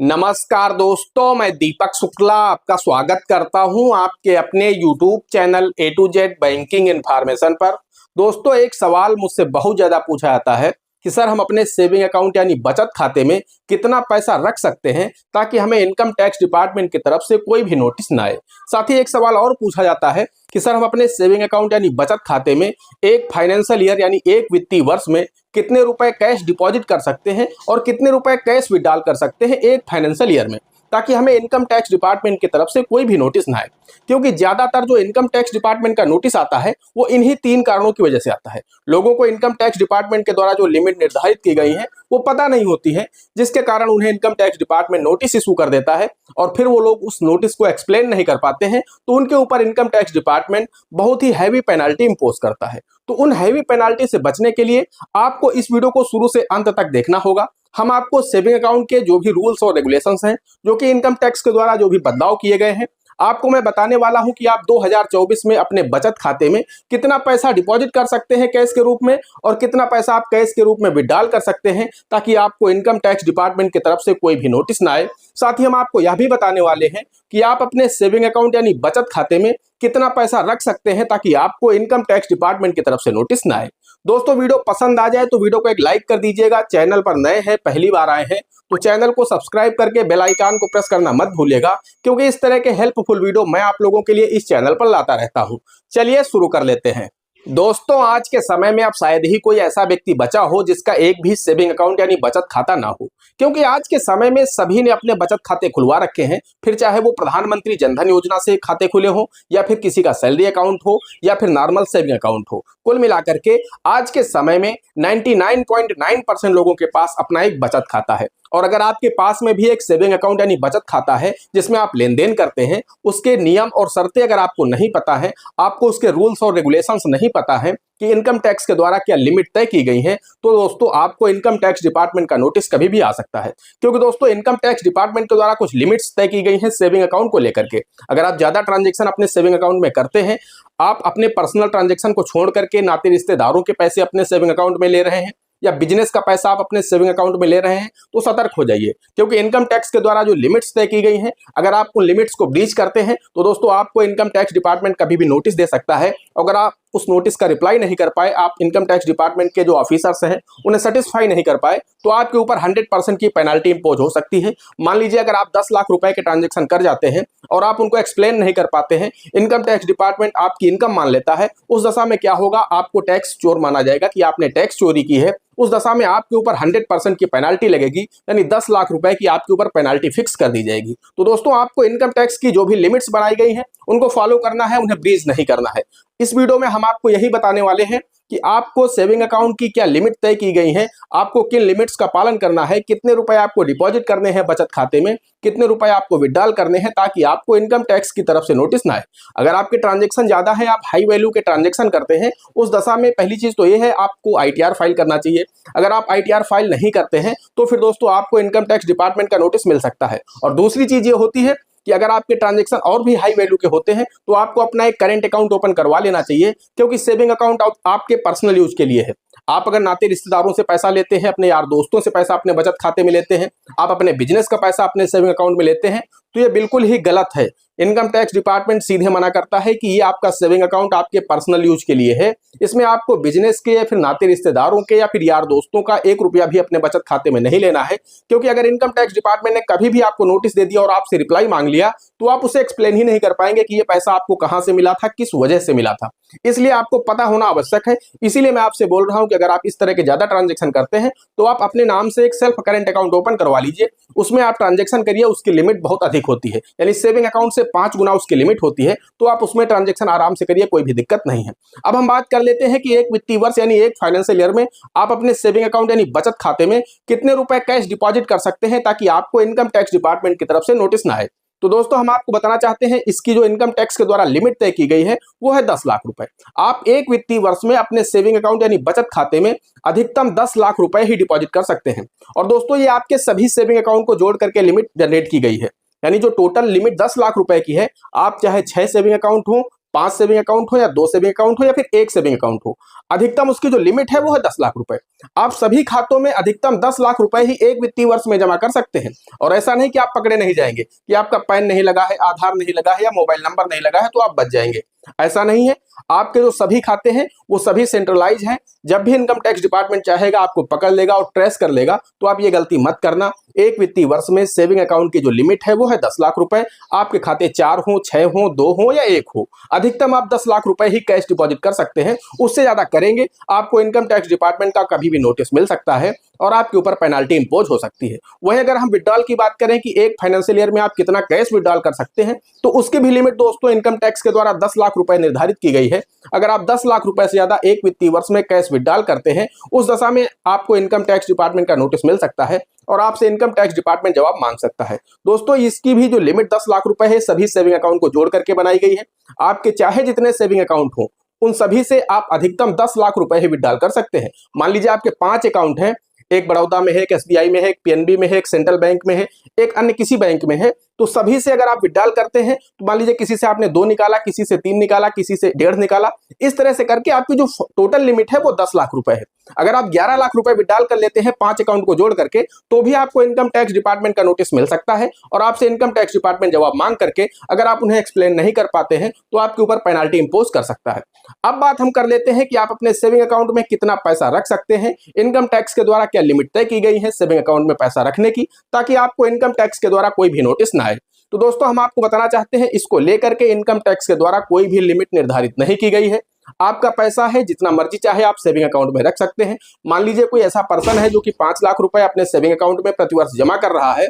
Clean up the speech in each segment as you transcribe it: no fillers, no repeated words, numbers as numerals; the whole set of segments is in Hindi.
नमस्कार दोस्तों, मैं दीपक शुक्ला आपका स्वागत करता हूं आपके अपने YouTube channel A to Z banking information पर। दोस्तों, एक सवाल मुझसे बहुत ज़्यादा पूछा जाता है कि सर हम अपने सेविंग अकाउंट यानी बचत खाते में कितना पैसा रख सकते हैं ताकि हमें इनकम टैक्स डिपार्टमेंट की तरफ से कोई भी नोटिस ना आए। साथ ही एक सवाल और पूछा जाता है कि सर हम अपने सेविंग अकाउंट यानी बचत खाते में एक फाइनेंशियल ईयर यानी एक वित्तीय वर्ष में कितने रुपए कैश डिपॉजिट कर सकते हैं और कितने रुपए कैश विड्रॉल कर सकते हैं एक फाइनेंशियल ईयर में, ताकि हमें इनकम टैक्स डिपार्टमेंट की तरफ से कोई भी नोटिस ना आए। क्योंकि ज्यादातर जो इनकम टैक्स डिपार्टमेंट का नोटिस आता है वो इन्हीं तीन कारणों की वजह से आता है। लोगों को इनकम टैक्स डिपार्टमेंट के द्वारा जो लिमिट निर्धारित की गई है वो पता नहीं होती है, जिसके कारण उन्हें income tax department notice issue कर देता है और फिर वो लोग उस नोटिस को एक्सप्लेन नहीं कर पाते हैं, तो उनके ऊपर इनकम टैक्स डिपार्टमेंट बहुत ही हैवी पेनल्टी इंपोज करता है। तो उन हैवी पेनल्टी से बचने के लिए आपको इस वीडियो को शुरू से अंत तक देखना होगा। हम आपको सेविंग अकाउंट के जो भी रूल्स और रेगुलेशंस हैं, जो कि इनकम टैक्स के द्वारा जो भी बदलाव किए गए हैं, आपको मैं बताने वाला हूं कि आप 2024 में अपने बचत खाते में कितना पैसा डिपॉजिट कर सकते हैं कैश के रूप में और कितना पैसा आप कैश के रूप में विड्रॉल कर सकते हैं, ताकि आपको इनकम टैक्स डिपार्टमेंट की तरफ से कोई भी नोटिस ना आए। साथ ही हम आपको यह भी बताने वाले हैं कि आप अपने सेविंग अकाउंट यानी बचत खाते में कितना पैसा रख सकते हैं ताकि आपको इनकम टैक्स डिपार्टमेंट की तरफ से नोटिस ना आए। दोस्तों, वीडियो पसंद आ जाए तो वीडियो को एक लाइक कर दीजिएगा। चैनल पर नए हैं, पहली बार आए हैं तो चैनल को सब्सक्राइब करके बेल आइकन को प्रेस करना मत भूलिएगा, क्योंकि इस तरह के हेल्पफुल वीडियो मैं आप लोगों के लिए इस चैनल पर लाता रहता हूं। चलिए शुरू कर लेते हैं। दोस्तों, आज के समय में अब शायद ही कोई ऐसा व्यक्ति बचा हो जिसका एक भी सेविंग अकाउंट यानी बचत खाता ना हो, क्योंकि आज के समय में सभी ने अपने बचत खाते खुलवा रखे हैं। फिर चाहे वो प्रधानमंत्री जनधन योजना से खाते खुले हो या फिर किसी का सैलरी अकाउंट हो या फिर नॉर्मल सेविंग अकाउंट हो, कुल मिलाकर के आज के समय में 99.9% लोगों के पास अपना एक बचत खाता है। और अगर आपके पास में भी एक सेविंग अकाउंट यानी बचत खाता है जिसमें आप लेन देन करते हैं, उसके नियम और शर्तें अगर आपको नहीं पता है, आपको उसके रूल्स और रेगुलेशंस नहीं पता है कि इनकम टैक्स के द्वारा क्या लिमिट तय की गई है, तो दोस्तों आपको इनकम टैक्स डिपार्टमेंट का नोटिस कभी भी आ सकता है। क्योंकि दोस्तों, इनकम टैक्स डिपार्टमेंट के द्वारा कुछ लिमिट्स तय की गई हैं सेविंग अकाउंट को लेकर के। अगर आप ज्यादा ट्रांजेक्शन अपने सेविंग अकाउंट में करते हैं, आप अपने पर्सनल ट्रांजेक्शन को छोड़ करके नाते रिश्तेदारों के पैसे अपने सेविंग अकाउंट में ले रहे हैं या बिजनेस का पैसा आप अपने सेविंग अकाउंट में ले रहे हैं, तो सतर्क हो जाइए। क्योंकि इनकम टैक्स के द्वारा जो लिमिट्स तय की गई हैं, अगर आप उन लिमिट्स को ब्रीच करते हैं तो दोस्तों आपको इनकम टैक्स डिपार्टमेंट कभी भी नोटिस दे सकता है। अगर आप उस नोटिस का रिप्लाई नहीं कर पाए, आप इनकम टैक्स डिपार्टमेंट के जो ऑफिसर्स हैं उन्हें सेटिस्फाई नहीं कर पाए, तो आपके ऊपर 100% की पेनल्टी इंपोज हो सकती है। मान लीजिए अगर आप 10 लाख रुपए के ट्रांजेक्शन कर जाते हैं और आप उनको एक्सप्लेन नहीं कर पाते हैं, इनकम टैक्स डिपार्टमेंट आपकी इनकम मान लेता है, उस दशा में क्या होगा, आपको टैक्स चोर माना जाएगा कि आपने टैक्स चोरी की है। उस दशा में आपके ऊपर 100% की पेनल्टी लगेगी, यानी 10 लाख रुपए की आपके ऊपर पेनल्टी फिक्स कर दी जाएगी। तो दोस्तों, आपको इनकम टैक्स की जो भी लिमिट्स बनाई गई हैं उनको फॉलो करना है, उन्हें ब्रीच नहीं करना है। इस वीडियो में हम आपको यही बताने वाले हैं कि आपको सेविंग अकाउंट की क्या लिमिट तय की गई है, आपको किन लिमिट्स का पालन करना है, कितने रुपए आपको डिपॉजिट करने हैं बचत खाते में, कितने रुपए आपको विड्रॉल करने हैं, ताकि आपको इनकम टैक्स की तरफ से नोटिस ना आए। अगर आपके ट्रांजेक्शन ज्यादा है, आप हाई वैल्यू के ट्रांजेक्शन करते हैं, उस दशा में पहली चीज तो ये है आपको ITR फाइल करना चाहिए। अगर आप ITR फाइल नहीं करते हैं तो फिर दोस्तों आपको इनकम टैक्स डिपार्टमेंट का नोटिस मिल सकता है। और दूसरी चीज ये होती है कि अगर आपके ट्रांजेक्शन और भी हाई वैल्यू के होते हैं तो आपको अपना एक करेंट अकाउंट ओपन करवा लेना चाहिए, क्योंकि सेविंग अकाउंट आपके पर्सनल यूज के लिए है। आप अगर नाते रिश्तेदारों से पैसा लेते हैं, अपने यार दोस्तों से पैसा अपने बचत खाते में लेते हैं, आप अपने बिजनेस का पैसा अपने सेविंग अकाउंट में लेते हैं, तो ये बिल्कुल ही गलत है। इनकम टैक्स डिपार्टमेंट सीधे मना करता है कि ये आपका सेविंग अकाउंट आपके पर्सनल यूज के लिए है, इसमें आपको बिजनेस के या फिर नाते रिश्तेदारों के या फिर यार दोस्तों का 1 रुपया भी अपने बचत खाते में नहीं लेना है। क्योंकि अगर इनकम टैक्स डिपार्टमेंट ने कभी भी आपको नोटिस दे दिया और आपसे रिप्लाई मांग लिया, तो आप उसे एक्सप्लेन ही नहीं कर पाएंगे कि ये पैसा आपको कहां से मिला था, किस वजह से मिला था। इसलिए आपको पता होना आवश्यक है। इसीलिए मैं आपसे बोल रहा हूं कि अगर आप इस तरह के ज्यादा ट्रांजेक्शन करते हैं तो आप अपने नाम से एक सेल्फ करेंट अकाउंट ओपन करवा लीजिए। उसमें आप ट्रांजेक्शन करिए, उसकी लिमिट बहुत अधिक होती है, यानी सेविंग अकाउंट से 5 गुना उसकी लिमिट होती है, तो आप उसमें ट्रांजेक्शन आराम से करिए, कोई भी दिक्कत नहीं है। अब हम बात कर लेते हैं कि एक वित्तीय वर्ष यानी एक फाइनेंशियल ईयर में आप अपने सेविंग अकाउंट यानी बचत खाते में कितने रुपए कैश डिपॉजिट कर सकते हैं ताकि आपको इनकम टैक्स डिपार्टमेंट की तरफ से नोटिस ना आए। तो दोस्तों, हम आपको बताना चाहते हैं इसकी जो इनकम टैक्स के द्वारा लिमिट तय की गई है वो है 10 लाख रुपए। आप एक वित्तीय वर्ष में अपने सेविंग अकाउंट यानी बचत खाते में अधिकतम 10 लाख रुपए ही डिपॉजिट कर सकते हैं। और दोस्तों, ये आपके सभी सेविंग अकाउंट को जोड़ करके लिमिट जनरेट की गई है, यानी जो टोटल लिमिट 10 लाख रुपए की है, आप चाहे 6 सेविंग अकाउंट हो, 5 सेविंग अकाउंट हो या 2 सेविंग अकाउंट हो या फिर 1 सेविंग अकाउंट हो, अधिकतम उसकी जो लिमिट है वो है 10 लाख रुपए। आप सभी खातों में अधिकतम 10 लाख रुपए ही एक वित्तीय वर्ष में जमा कर सकते हैं। और ऐसा नहीं कि आप पकड़े नहीं जाएंगे कि आपका पैन नहीं लगा है, आधार नहीं लगा है या मोबाइल नंबर नहीं लगा है तो आप बच जाएंगे। ऐसा नहीं है। आपके जो सभी खाते हैं वो सभी सेंट्रलाइज हैं। जब भी इनकम टैक्स डिपार्टमेंट चाहेगा आपको पकड़ लेगा और ट्रेस कर लेगा। तो आप ये गलती मत करना। एक वित्तीय वर्ष में सेविंग अकाउंट की जो लिमिट है वो है 10 लाख रुपए। आपके खाते 4 हो, 6 हो, 2 हो या 1 हो, अधिकतम आप 10 लाख रुपए ही कैश डिपॉजिट कर सकते हैं। उससे ज्यादा करेंगे आपको इनकम टैक्स डिपार्टमेंट का कभी भी नोटिस मिल सकता है और आपके ऊपर पेनाल्टी इंपोज हो सकती है। वहीं अगर हम विड्रॉल की बात करें कि एक फाइनेंशियल ईयर में आप कितना कैश विड्रॉल कर सकते हैं, तो उसकी भी लिमिट दोस्तों इनकम टैक्स के द्वारा 10 लाख रुपए निर्धारित की गई है। अगर आप 10 लाख रुपए से ज्यादा एक वित्तीय वर्ष में कैश विड्रॉल करते हैं, उस दशा में आपको इनकम टैक्स डिपार्टमेंट का नोटिस मिल सकता है और आपसे इनकम टैक्स डिपार्टमेंट जवाब मांग सकता है। दोस्तों इसकी भी जो लिमिट 10 लाख रुपए है सभी सेविंग अकाउंट को जोड़ करके बनाई गई है। आपके चाहे जितने सेविंग अकाउंट हो उन सभी से आप अधिकतम 10 लाख रुपए ही विड्रॉल कर सकते हैं। मान लीजिए आपके 5 अकाउंट हैं, एक बड़ौदा में है, एक एसबीआई में है, एक पीएनबी में है, एक सेंट्रल बैंक में है, एक अन्य किसी बैंक में है, तो सभी से अगर आप विड्रॉल करते हैं तो मान लीजिए किसी से आपने 2 निकाला, किसी से 3 निकाला, किसी से 1.5 निकाला, इस तरह से करके आपकी जो टोटल लिमिट है वो 10 लाख रुपए है। अगर आप 11 लाख रुपए विड्रॉल कर लेते हैं 5 अकाउंट को जोड़ करके, तो भी आपको इनकम टैक्स डिपार्टमेंट का नोटिस मिल सकता है और आपसे इनकम टैक्स डिपार्टमेंट जवाब मांग करके अगर आप उन्हें एक्सप्लेन नहीं कर पाते हैं तो आपके ऊपर पेनाल्टी इंपोज कर सकता है। अब बात हम कर लेते हैं कि आप अपने सेविंग अकाउंट में कितना पैसा रख सकते हैं। इनकम टैक्स के द्वारा क्या लिमिट तय की गई है सेविंग अकाउंट में पैसा रखने की, ताकि आपको इनकम टैक्स के द्वारा कोई भी नोटिस ना आए। तो दोस्तों हम आपको बताना चाहते हैं, इसको लेकर के इनकम टैक्स के द्वारा कोई भी लिमिट निर्धारित नहीं की गई है। आपका पैसा है, जितना मर्जी चाहे आप सेविंग अकाउंट में रख सकते हैं। मान लीजिए कोई ऐसा पर्सन है जो कि 5 लाख रुपए अपने सेविंग अकाउंट में प्रतिवर्ष जमा कर रहा है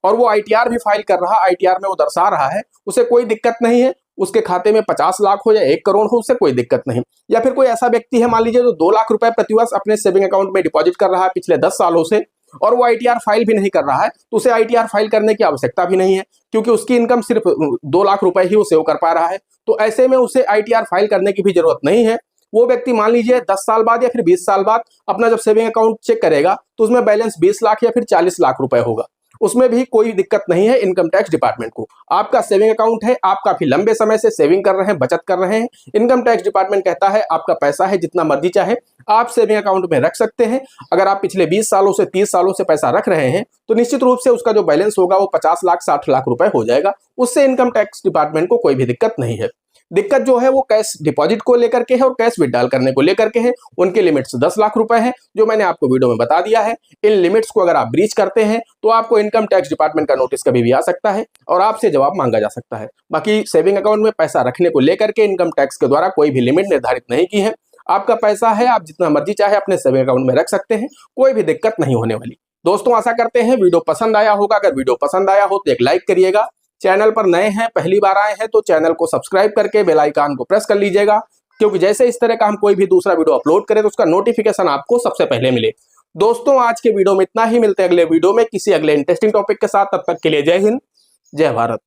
और वो आईटीआर भी फाइल कर रहा है, आईटीआर में वो दर्शा रहा है, उसे कोई दिक्कत नहीं है। उसके खाते में 50 लाख हो या 1 करोड़ हो, उससे कोई दिक्कत नहीं। या फिर कोई ऐसा व्यक्ति है मान लीजिए जो 2 लाख रुपए प्रतिवर्ष अपने सेविंग अकाउंट में डिपॉजिट कर रहा है पिछले 10 सालों से और वो आईटीआर फाइल भी नहीं कर रहा है, तो उसे आईटीआर फाइल करने की आवश्यकता भी नहीं है, क्योंकि उसकी इनकम सिर्फ 2 लाख रुपए ही वो सेव कर पा रहा है। तो ऐसे में उसे आईटीआर फाइल करने की भी जरूरत नहीं है। वो व्यक्ति मान लीजिए 10 साल बाद या फिर 20 साल बाद अपना जब सेविंग अकाउंट चेक करेगा तो उसमें बैलेंस 20 लाख या फिर 40 लाख रुपए होगा। उसमें भी कोई दिक्कत नहीं है इनकम टैक्स डिपार्टमेंट को। आपका सेविंग अकाउंट है, आप काफी लंबे समय से सेविंग कर रहे हैं, बचत कर रहे हैं। इनकम टैक्स डिपार्टमेंट कहता है आपका पैसा है, जितना मर्जी चाहे आप सेविंग अकाउंट में रख सकते हैं। अगर आप पिछले 20 सालों से 30 सालों से पैसा रख रहे हैं तो निश्चित रूप से उसका जो बैलेंस होगा वो 50 लाख 60 लाख रुपए हो जाएगा। उससे इनकम टैक्स डिपार्टमेंट को कोई भी दिक्कत नहीं है। दिक्कत जो है वो कैश डिपॉजिट को लेकर के है और कैश विड्रॉल करने को लेकर के है। उनके लिमिट्स 10 लाख रुपए है, जो मैंने आपको वीडियो में बता दिया है। इन लिमिट्स को अगर आप ब्रीच करते हैं तो आपको इनकम टैक्स डिपार्टमेंट का नोटिस कभी भी आ सकता है और आपसे जवाब मांगा जा सकता है। बाकी सेविंग अकाउंट में पैसा रखने को लेकर के इनकम टैक्स के द्वारा कोई भी लिमिट निर्धारित नहीं की है। आपका पैसा है, आप जितना मर्जी चाहे अपने सेविंग अकाउंट में रख सकते हैं, कोई भी दिक्कत नहीं होने वाली। दोस्तों आशा करते हैं वीडियो पसंद आया होगा। अगर वीडियो पसंद आया हो तो एक लाइक करिएगा। चैनल पर नए हैं, पहली बार आए हैं तो चैनल को सब्सक्राइब करके बेल आइकन को प्रेस कर लीजिएगा, क्योंकि जैसे इस तरह का हम कोई भी दूसरा वीडियो अपलोड करें तो उसका नोटिफिकेशन आपको सबसे पहले मिले। दोस्तों आज के वीडियो में इतना ही, मिलते हैं अगले वीडियो में किसी अगले इंटरेस्टिंग टॉपिक के साथ। तब तक के लिए जय हिंद, जय भारत।